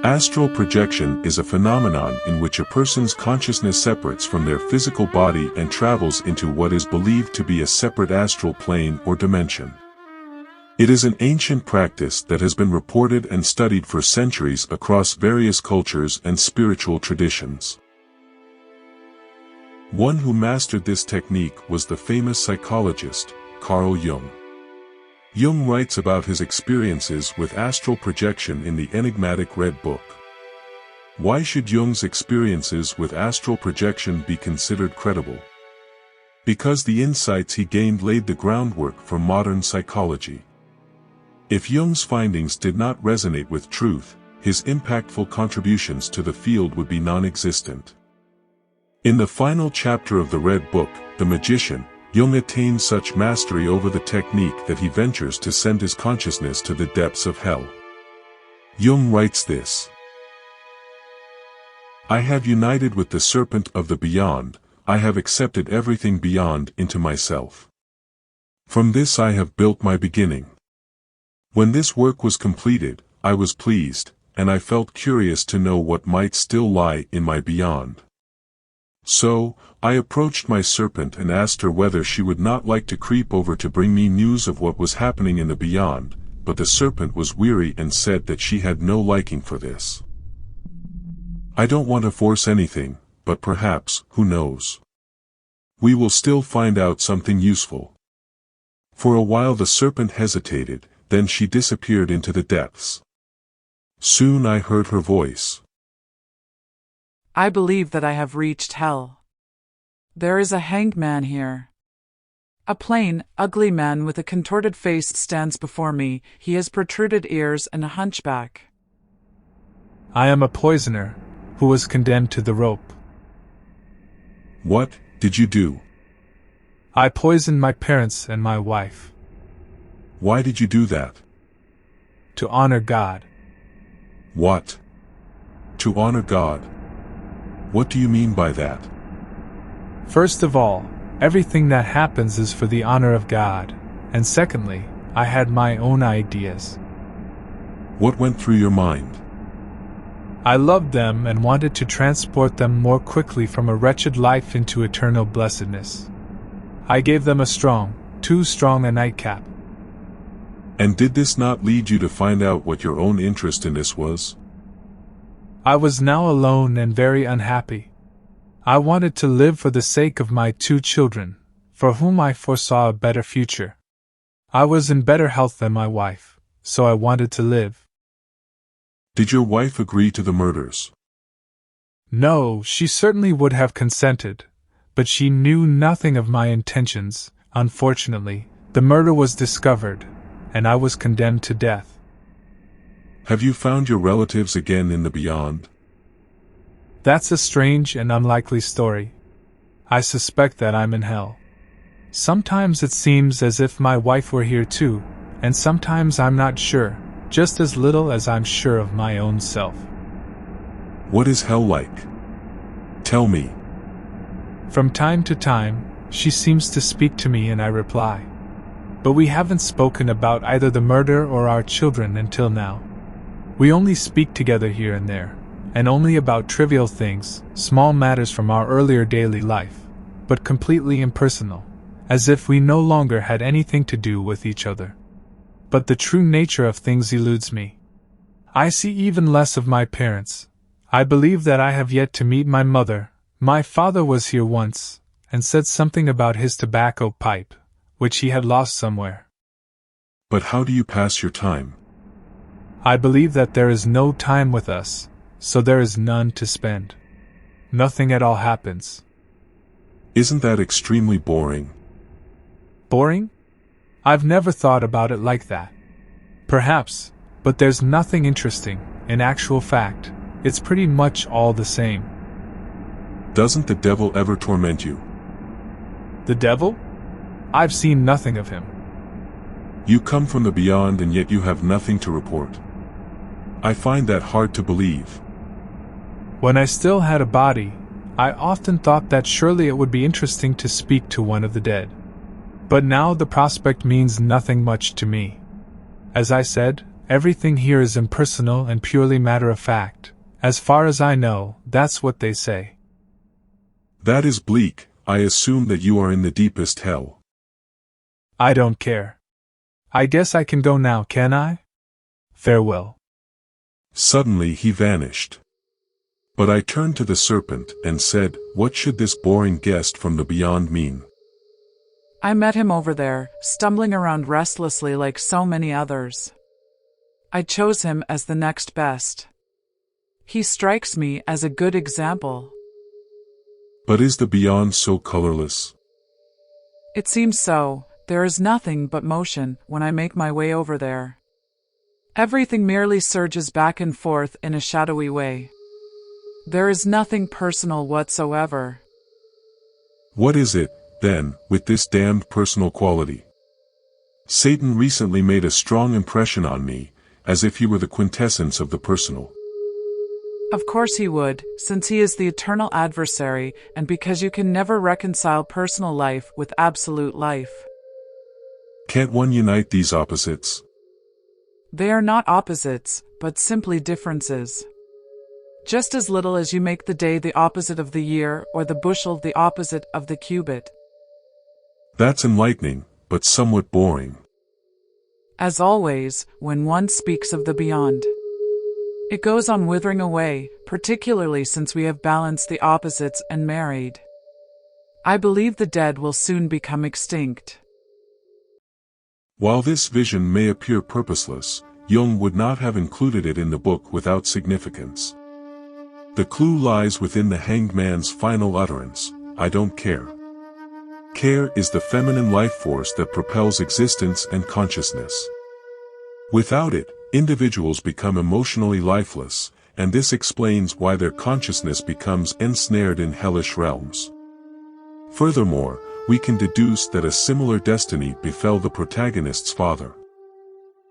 Astral projection is a phenomenon in which a person's consciousness separates from their physical body and travels into what is believed to be a separate astral plane or dimension. It is an ancient practice that has been reported and studied for centuries across various cultures and spiritual traditions. One who mastered this technique was the famous psychologist, Carl Jung. Jung writes about his experiences with astral projection in the enigmatic Red Book. Why should Jung's experiences with astral projection be considered credible? Because the insights he gained laid the groundwork for modern psychology. If Jung's findings did not resonate with truth, his impactful contributions to the field would be non-existent. In the final chapter of the Red Book, The Magician, Jung attained such mastery over the technique that he ventures to send his consciousness to the depths of hell. Jung writes this: "I have united with the serpent of the beyond, I have accepted everything beyond into myself. From this I have built my beginning. When this work was completed, I was pleased, and I felt curious to know what might still lie in my beyond. So, I approached my serpent and asked her whether she would not like to creep over to bring me news of what was happening in the beyond, but the serpent was weary and said that she had no liking for this. I don't want to force anything, but perhaps, who knows? We will still find out something useful." For a while the serpent hesitated, then she disappeared into the depths. Soon I heard her voice. "I believe that I have reached hell. There is a hanged man here. A plain, ugly man with a contorted face stands before me. He has protruded ears and a hunchback. I am a poisoner, who was condemned to the rope." "What did you do?" "I poisoned my parents and my wife." "Why did you do that?" "To honor God." "What? To honor God? What do you mean by that?" "First of all, everything that happens is for the honor of God, and secondly, I had my own ideas." "What went through your mind?" "I loved them and wanted to transport them more quickly from a wretched life into eternal blessedness. I gave them too strong a nightcap." "And did this not lead you to find out what your own interest in this was?" "I was now alone and very unhappy. I wanted to live for the sake of my 2 children, for whom I foresaw a better future. I was in better health than my wife, so I wanted to live." "Did your wife agree to the murders?" "No, she certainly would have consented, but she knew nothing of my intentions. Unfortunately, the murder was discovered, and I was condemned to death." "Have you found your relatives again in the beyond?" "That's a strange and unlikely story. I suspect that I'm in hell. Sometimes it seems as if my wife were here too, and sometimes I'm not sure, just as little as I'm sure of my own self." "What is hell like? Tell me." "From time to time, she seems to speak to me and I reply. But we haven't spoken about either the murder or our children until now. We only speak together here and there, and only about trivial things, small matters from our earlier daily life, but completely impersonal, as if we no longer had anything to do with each other. But the true nature of things eludes me. I see even less of my parents. I believe that I have yet to meet my mother. My father was here once, and said something about his tobacco pipe, which he had lost somewhere." "But how do you pass your time?" "I believe that there is no time with us, so there is none to spend. Nothing at all happens." "Isn't that extremely boring?" "Boring? I've never thought about it like that. Perhaps, but there's nothing interesting. In actual fact, it's pretty much all the same." "Doesn't the devil ever torment you?" "The devil? I've seen nothing of him." "You come from the beyond and yet you have nothing to report. I find that hard to believe." "When I still had a body, I often thought that surely it would be interesting to speak to one of the dead. But now the prospect means nothing much to me. As I said, Everything here is impersonal and purely matter of fact. As far as I know, that's what they say. That is bleak. I assume that you are in the deepest hell. I don't care. I guess I can go now, can I? Farewell. Suddenly he vanished. But I turned to the serpent and said, "What should this boring guest from the beyond mean?" I met him over there, stumbling around restlessly like so many others. I chose him as the next best. He strikes me as a good example. But is the beyond so colorless? It seems so. There is nothing but motion when I make my way over there. Everything merely surges back and forth in a shadowy way. There is nothing personal whatsoever. What is it, then, with this damned personal quality? Satan recently made a strong impression on me, as if he were the quintessence of the personal. Of course he would, since he is the eternal adversary, and because you can never reconcile personal life with absolute life. Can't one unite these opposites? They are not opposites, but simply differences. Just as little as you make the day the opposite of the year, or the bushel the opposite of the cubit. That's enlightening, but somewhat boring. As always, when one speaks of the beyond, it goes on withering away, particularly since we have balanced the opposites and married. I believe the dead will soon become extinct. While this vision may appear purposeless, Jung would not have included it in the book without significance. The clue lies within the hanged man's final utterance, "I don't care." Care is the feminine life force that propels existence and consciousness. Without it, individuals become emotionally lifeless, and this explains why their consciousness becomes ensnared in hellish realms. Furthermore, we can deduce that a similar destiny befell the protagonist's father.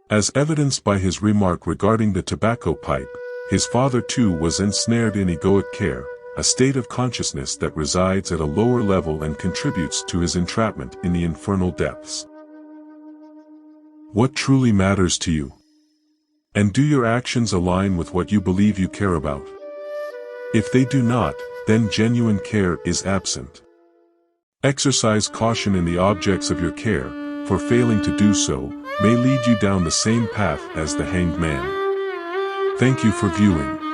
As evidenced by his remark regarding the tobacco pipe, his father too was ensnared in egoic care, a state of consciousness that resides at a lower level and contributes to his entrapment in the infernal depths. What truly matters to you? And do your actions align with what you believe you care about? If they do not, then genuine care is absent. Exercise caution in the objects of your care, for failing to do so, may lead you down the same path as the hanged man. Thank you for viewing.